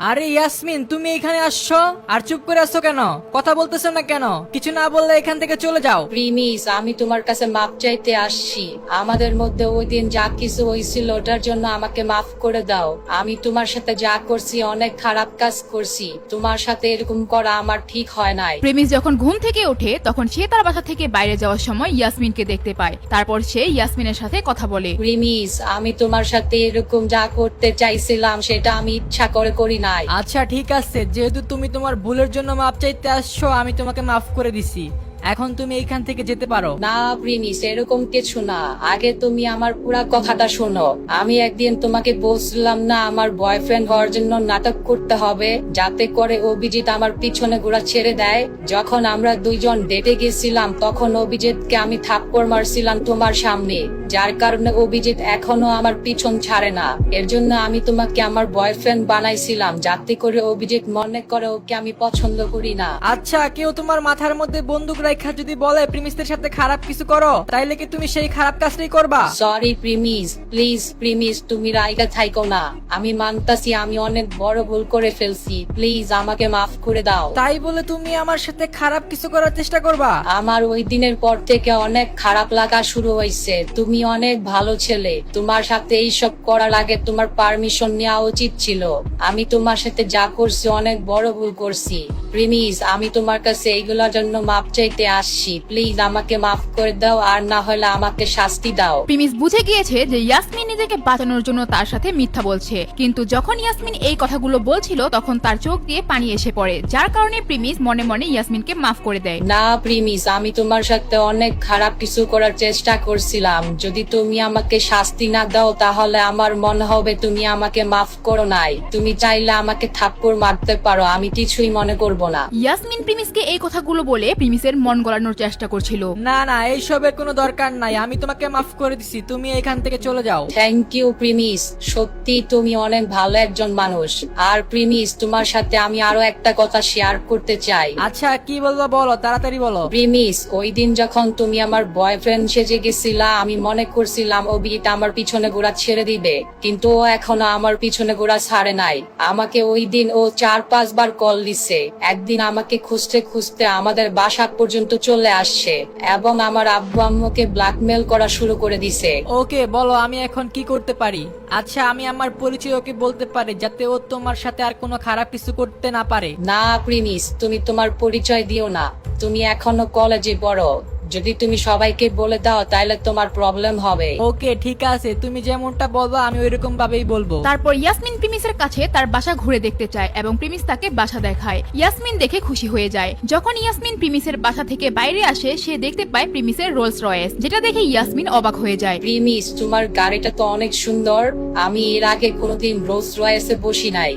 আরে ইয়াসমিন, তুমি এখানে আসছো আর চুপ করে আসছো কেন? কথা বলতেছো না কেন? কিছু না বললে এখান থেকে চলে যাও। প্রিমিস, আমি তোমার কাছে মাপ চাইতে আসছি। আমাদের মধ্যে ওই দিন যা কিছু হয়েছিল ওটার জন্য আমাকে মাফ করে দাও। আমি তোমার সাথে যা করছি অনেক খারাপ কাজ করছি। তোমার সাথে এরকম করা আমার ঠিক হয় নাই। প্রেমিস যখন ঘুম থেকে ওঠে তখন সে তার বাসা থেকে বাইরে যাওয়ার সময় ইয়াসমিনকে দেখতে পায়। তারপর সে ইয়াসমিনের সাথে কথা বলে। প্রিমিস, আমি তোমার সাথে এরকম যা করতে চাইছিলাম সেটা আমি ইচ্ছা করে করি নাই। আচ্ছা ঠিক আছে, যেহেতু তুমি তোমার ভুলের জন্য মাপ চাইতে আসছো, আমি তোমাকে মাফ করে দিছি। এখন তুমি এইখান থেকে যেতে পারো। না প্রিমিস, এরকম কিছু না। আগে তুমি আমার পুরা কথাটা শোনো। আমি একদিন তোমাকে বলছিলাম না আমার বয়ফ্রেন্ড হওয়ার জন্য নাটক করতে হবে, যাতে করে অভিজিৎ আমার পিছনে ঘোরা ছেড়ে দেয়। যখন আমরা দুইজন ডেটে গেছিলাম তখন অভিজিৎকে আমি থাপ্পড় মারছিলাম তোমার সামনে, যার কারণে অভিজিৎ এখনো আমার পিছন ছাড়ে না। এর জন্য আমি তোমাকে আমার বয়ফ্রেন্ড বানাইছিলাম, যাতে করে অভিজিৎ মনে করে ওকে আমি পছন্দ করি না। আচ্ছা, কেউ তোমার মাথার মধ্যে বন্দুক রাখা যদি বলে প্রিমিসদের সাথে খারাপ কিছু করো, তাইলে কি তুমি সেই খারাপ কাজটাই করবা? সরি প্রিমিস, প্লিজ প্রিমিস, তুমি রাইগা থাইকো না। আমি মানতাছি আমি অনেক বড় ভুল করে ফেলছি। প্লিজ আমাকে মাফ করে দাও। তাই বলে তুমি আমার সাথে খারাপ কিছু করার চেষ্টা করবা? আমার ওই দিনের পর থেকে অনেক খারাপ লাগা শুরু হয়েছে। তুমি অনেক ভালো ছেলে, তোমার সাথে এইসব করার আগে তোমার পারমিশন নেওয়া উচিত ছিল। আমি তোমার সাথে যা করছি অনেক বড় ভুল করছি। প্রিমিস, আমি তোমার কাছে এইগুলোর জন্য মাপ চাইতে আসছি। প্লিজ আমাকে মাফ করে দাও, আর না হলে আমাকে শাস্তি দাও। প্রিমিস বুঝে গিয়েছে যে ইয়াসমিন নিজেকে বাঁচানোর জন্য তার সাথে মিথ্যা বলছে, কিন্তু যখন ইয়াসমিন এই কথাগুলো বলছিল তখন তার চোখ দিয়ে পানি এসে পড়ে, যার কারণে প্রিমিস মনে মনে ইয়াসমিনকে মাফ করে দেয়। না প্রিমিস, আমি তোমার সাথে অনেক খারাপ কিছু করার চেষ্টা করছিলাম। যদি তুমি আমাকে শাস্তি না দাও তাহলে আমার মনে হবে তুমি আমাকে মাফ করো নাই। তুমি চাইলে আমাকে থাপ্পড় মারতে পারো, আমি কিছুই মনে করব না। ইয়াসমিন প্রিমিসকে এই কথাগুলো বলে প্রিমিসের মন গলানোর চেষ্টা করছিল। না না, এইসবের কোনো দরকার নাই, আমি তোমাকে মাফ করে দিছি, তুমি এখান থেকে চলে যাও। থ্যাংক ইউ প্রিমিস, সত্যি তুমি অনেক ভালো একজন মানুষ। আর প্রিমিস, তোমার সাথে আমি আরো একটা কথা শেয়ার করতে চাই। আচ্ছা কি বলবো বলো, তাড়াতাড়ি বলো। প্রিমিস, ওই দিন যখন তুমি আমার বয়ফ্রেন্ড সেজে গেছিলা আমি মনে করছিলাম অভিজিৎ আমার পিছনে ঘোড়া ছেড়ে দিবে, কিন্তু ও এখনো আমার পিছনে ঘোড়া ছাড়ে নাই। আমাকে ওই দিন ও 4-5 বার কল দিছে। একদিন আমাকে খুঁজতে খুঁজতে আমাদের বাসা পর্যন্ত চলে আসছে এবং আমার আব্বু আম্মুকে ব্ল্যাকমেল করা শুরু করে দিছে। ওকে বলো, আমি এখন কি করতে পারি? আচ্ছা, আমি আমার পরিচয় ওকে বলতে পারি যাতে ও তোমার সাথে আর কোনো খারাপ কিছু করতে না পারে। না প্রিমিস, তুমি তোমার পরিচয় দিও না। তুমি এখনো কলেজে পড়ো। যদি তুমি সবাইকে বলে দাও তাহলে তোমার প্রবলেম হবে। ওকে ঠিক আছে, তুমি যেমনটা বলবো আমি ওইরকম ভাবেই বলবো। তারপর ইয়াসমিন প্রিমিসের কাছে তার বাসা ঘুরে দেখতে চায় এবং প্রিমিস তাকে বাসা দেখায়। ইয়াসমিন দেখে খুশি হয়ে যায়। যখন ইয়াসমিন প্রিমিসের বাসা থেকে বাইরে আসে সে দেখতে পায় প্রিমিসের রোলস রয়েস, যেটা দেখে ইয়াসমিন অবাক হয়ে যায়। প্রিমিস, তোমার গাড়িটা তো অনেক সুন্দর। আমি এর আগে কোনোদিন রোলস রয়েসে বসি নাই।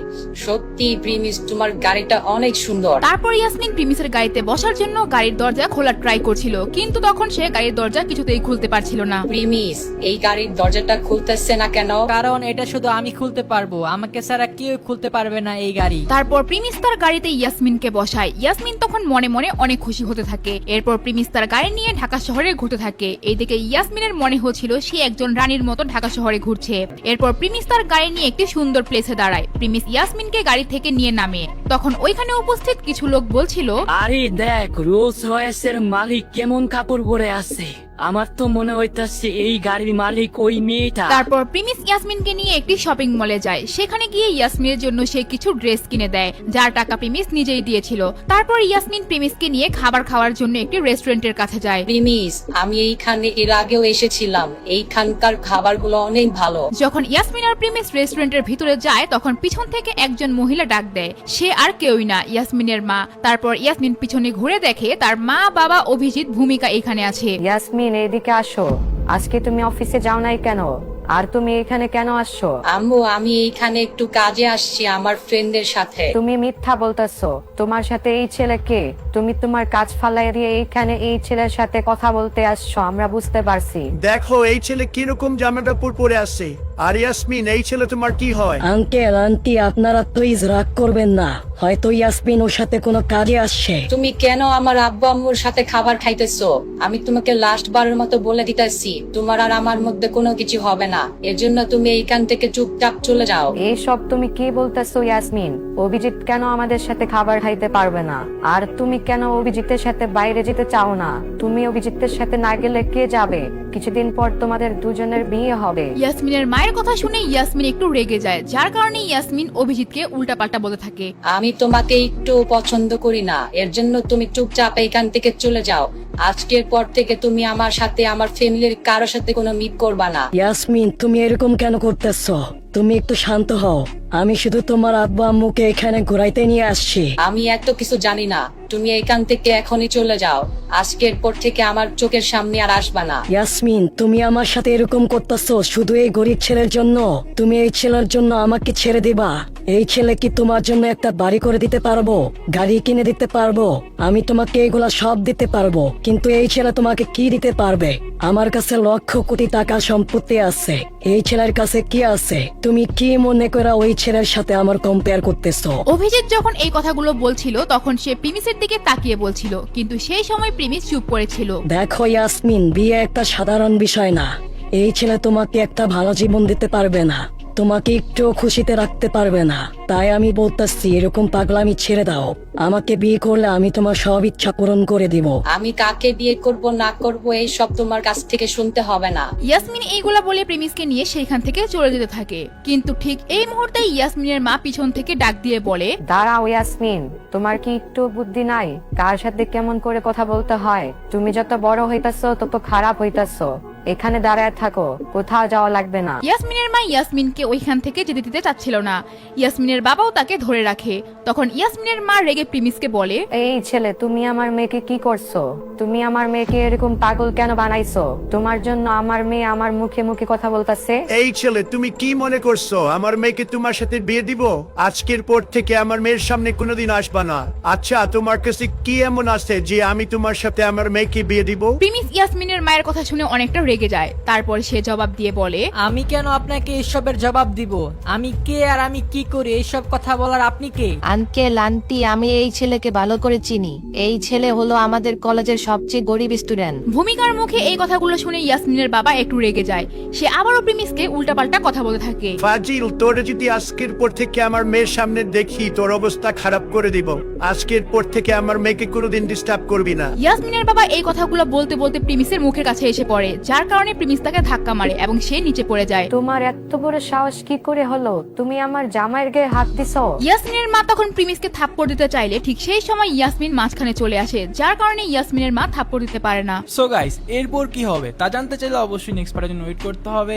সত্যি প্রিমিস, তোমার গাড়িটা অনেক সুন্দর। তারপর ইয়াসমিন প্রিমিসের গাড়িতে বসার জন্য গাড়ির দরজা খোলার ট্রাই করছিল, কিন্তু তখন সে গাড়ির দরজা কিছুতেই খুলতে পারছিল না। প্রিমিস, এই গাড়ির দরজাটা খুলতেছে না কেন? কারণ এটা শুধু আমি খুলতে পারবো, আমাকে ছাড়া কেউ খুলতে পারবে না এই গাড়ি। তারপর প্রিমিস তার গাড়িতে ইয়াসমিনকে বসায়। ইয়াসমিন তখন মনে মনে অনেক খুশি হতে থাকে। এরপর প্রিমিস তার গাড়ি নিয়ে ঢাকা শহরে ঘুরতে থাকে। এইদিকে ইয়াসমিনের মনে হচ্ছিল সে একজন রানীর মতো ঢাকা শহরে ঘুরছে। এরপর প্রিমিস তার গাড়ি নিয়ে একটি সুন্দর প্লেসে দাঁড়ায়। প্রিমিস ইয়াসমিনকে গাড়ি থেকে নিয়ে নামে। তখন ওইখানে উপস্থিত কিছু লোক বলছিল, আরে দেখ, রোলস রয়েসের মালিক কেমন কাপড় পরে আছে। আমার তো মনে হইতাছে এই গাড়ির মালিক ওই মেয়েটা। তারপর প্রিমিস ইয়াসমিনকে নিয়ে একটি শপিং মলে যায়। সেখানে গিয়ে ইয়াসমিনের জন্য সে কিছু ড্রেস কিনে দেয়, যার টাকা প্রিমিস নিজেই দিয়েছিল। তারপর ইয়াসমিন প্রিমিসকে নিয়ে খাবার খাওয়ার জন্য একটি রেস্টুরেন্টের কাছে যায়। প্রিমিস, আমি এইখানে এর আগেও এসেছিলাম। এইখানকার খাবারগুলো অনেক ভালো। যখন ইয়াসমিন আর প্রিমিস রেস্টুরেন্টের ভিতরে যায় তখন পিছন থেকে একজন মহিলা ডাক দেয়। সে আর কেউই না, ইয়াসমিনের মা। তারপর ইয়াসমিন পিছনে ঘুরে দেখে তার মা, বাবা, অভিজিৎ, ভূমিকা এখানে আছে। ইয়াসমিন, এদিকে আসো। আজকে তুমি অফিসে যাও নাই কেন? আর তুমি এখানে কেন আসছো? আম্মু, আমি এইখানে একটু কাজে আসছি আমার ফ্রেন্ডের সাথে। তুমি মিথ্যা বলতেছো। তোমার সাথে এই ছেলে কে? তুমি তোমার কাজ ফালাই দিয়ে এইখানে এই ছেলের সাথে কথা বলতে আসছো, আমরা বুঝতে পারছি। দেখো এই ছেলে কিরকম জামা কাপড় পরে আসছে। আর ইয়াসমিন, এই ছেলে তোমার কি হয়? আঙ্কেল আন্টি আপনারা প্লিজ রাগ করবেন না, হয়তো ইয়াসমিন ওর সাথে কোনো কাজে আসছে। তুমি কেন আমার আব্বু আম্মুর সাথে খাবার খাইতেছো? আমি তোমাকে লাস্ট বারের মতো বলে দিতেছি, তোমার আর আমার মধ্যে কোনো কিছু হবে না। এর জন্য তুমি এইখান থেকে চুপচাপ চলে যাও। এইসব তুমি কি বলতেছো ইয়াসমিন? অভিজিৎ কেন আমাদের সাথে খাবার খাইতে পারবে না? আর তুমি কেন অভিজিতের সাথে বাইরে যেতে চাও না? তুমি অভিজিতের সাথে না গেলে কে যাবে? কিছুদিন পর তোমাদের দুজনের বিয়ে হবে। ইয়াসমিনের মায়ের কথা শুনে ইয়াসমিন একটু রেগে যায়, যার কারণে ইয়াসমিন অভিজিৎকে উল্টাপাল্টা বলতে থাকে। আমি তোমাকে একটু পছন্দ করি না, এর জন্য তুমি চুপচাপ এইখান থেকে চলে যাও। আজকের পর থেকে তুমি আমার সাথে আমার ফ্যামিলির কারোর সাথে কোনো মিট করবা না। ইয়াসমিন তুমি এরকম কেন করতেছো? তুমি একটু শান্ত হও, আমি শুধু তোমার আব্বু আম্মুকে এখানে ঘুরাইতে নিয়ে আসছি। আমি এত কিছু জানি না, তুমি এইখান থেকে এখনই চলে যাও। আজকের পর থেকে আমার চোখের সামনে আর আসবা না। ইয়াসমিন তুমি আমার সাথে এরকম করতেছো শুধু এই গরিব ছেলের জন্য? তুমি এই ছেলের জন্য আমাকে ছেড়ে দিবা? এই ছেলে কি তোমার জন্য একটা বাড়ি করে দিতে পারবো, গাড়ি কিনে দিতে পারবো? আমি তোমাকে এগুলা সব দিতে পারবো, কিন্তু এই ছেলে তোমাকে কি দিতে পারবে? আমার কাছে লক্ষ কোটি টাকা সম্পত্তি আছে, এই ছেলের কাছে কি আছে? তুমি কি মনে করে ওই ছেলের সাথে আমার কম্পেয়ার করতেছো? অভিজিৎ যখন এই কথাগুলো বলছিল তখন সে প্রিমিসের দিকে তাকিয়ে বলছিল, কিন্তু সেই সময় প্রিমিস চুপ করেছিল। দেখো ইয়াসমিন, বিয়ে একটা সাধারণ বিষয় না। এই ছেলে তোমাকে একটা ভালো জীবন দিতে পারবে না, তোমাকে একটু খুশিতে রাখতে পারবে না। তাই আমি বলতেছি এরকম পাগলামি ছেড়ে দাও। আমাকে বিয়ে করলে আমি তোমার সব ইচ্ছা পূরণ করে দিব। আমি কাকে বিয়ে করব না করব এই সব তোমার কাছ থেকে শুনতে হবে না। ইয়াসমিন এইগুলা বলে প্রিমিসকে নিয়ে সেখান থেকে চলে যেতে থাকে, কিন্তু ঠিক এই মুহূর্তে ইয়াসমিনের মা পিছন থেকে ডাক দিয়ে বলে, দাঁড়াও ইয়াসমিন, তোমার কি একটু বুদ্ধি নাই? কার সাথে কেমন করে কথা বলতে হয়? তুমি যত বড় হইতাছো তত খারাপ হইতাছো। এখানে দাঁড়ায় থাকো, কোথাও যাওয়া লাগবে না। ইয়াসমিনের মা ইয়াসমিনকে ওইখান থেকে যেতে দিতে চাচ্ছিল না। ইয়াসমিনের বাবাও তাকে ধরে রাখে। তখন ইয়াসমিনের মা রেগে প্রিমিসকে বলে, এই ছেলে, তুমি আমার মেয়েকে কি করছো? তুমি আমার মেয়েকে এরকম পাগল কেন বানাইছো? তোমার জন্য আমার মেয়ে আমার মুখে মুখে কথা বলতেছে। এই ছেলে, তুমি কি মনে করছো আমার মেয়েকে তোমার সাথে বিয়ে দিব? আজকের পর থেকে আমার মেয়ের সামনে কোনোদিন আসবা না। আচ্ছা, তোমার কাছে কি এমন আছে যে আমি তোমার সাথে আমার মেয়েকে বিয়ে দিব? প্রিমিস ইয়াসমিনের মায়ের কথা শুনে অনেকটা রেগে যায়। তারপর সে জবাব দিয়ে বলে, আমি কেন আপনাকে এসবের জবাব দিব? আমি কে আর আমি কি করি এইসব কথা বলার আপনি কে? আঙ্কেল আন্টি, আমি এই ছেলেকে ভালো করে চিনি। এই ছেলে হলো আমাদের কলেজের সবচেয়ে গরিব স্টুডেন্ট। ভূমিকার মুখে এই কথাগুলো শুনে ইয়াসমিনের বাবা একটু রেগে যায়। সে আবারও প্রিমিসকে উল্টাপাল্টা কথা বলতে থাকে। ফাজিল, তোরে যদি আজকের পর থেকে আমার মেয়ের সামনে দেখি তোর অবস্থা খারাপ করে দিব। আজকের পর থেকে আমার মেয়েকে কোনোদিন ডিস্টার্ব করবি না। ইয়াসমিনের বাবা এই কথাগুলো বলতে বলতে প্রিমিসের মুখের কাছে এসে পড়ে, যার কারণে প্রিমিস তাকে ধাক্কা মারে এবং সে নিচে পড়ে যায়। তোমার এত বড় সাহস কি করে হলো? তুমি আমার জামাইয়ের গায়ে হাত দিছো? ইয়াসমিনের মা তখন প্রিমিসকে থাপ্পড় দিতে চাইলে ঠিক সেই সময় ইয়াসমিন মাঝখানে চলে আসে, যার কারণে ইয়াসমিনের মা থাপ্পড় দিতে পারে না। সো গাইস, এরপর কি হবে তা জানতে চাইলে অবশ্যই নেক্সট পার্টের জন্য ওয়েট করতে হবে।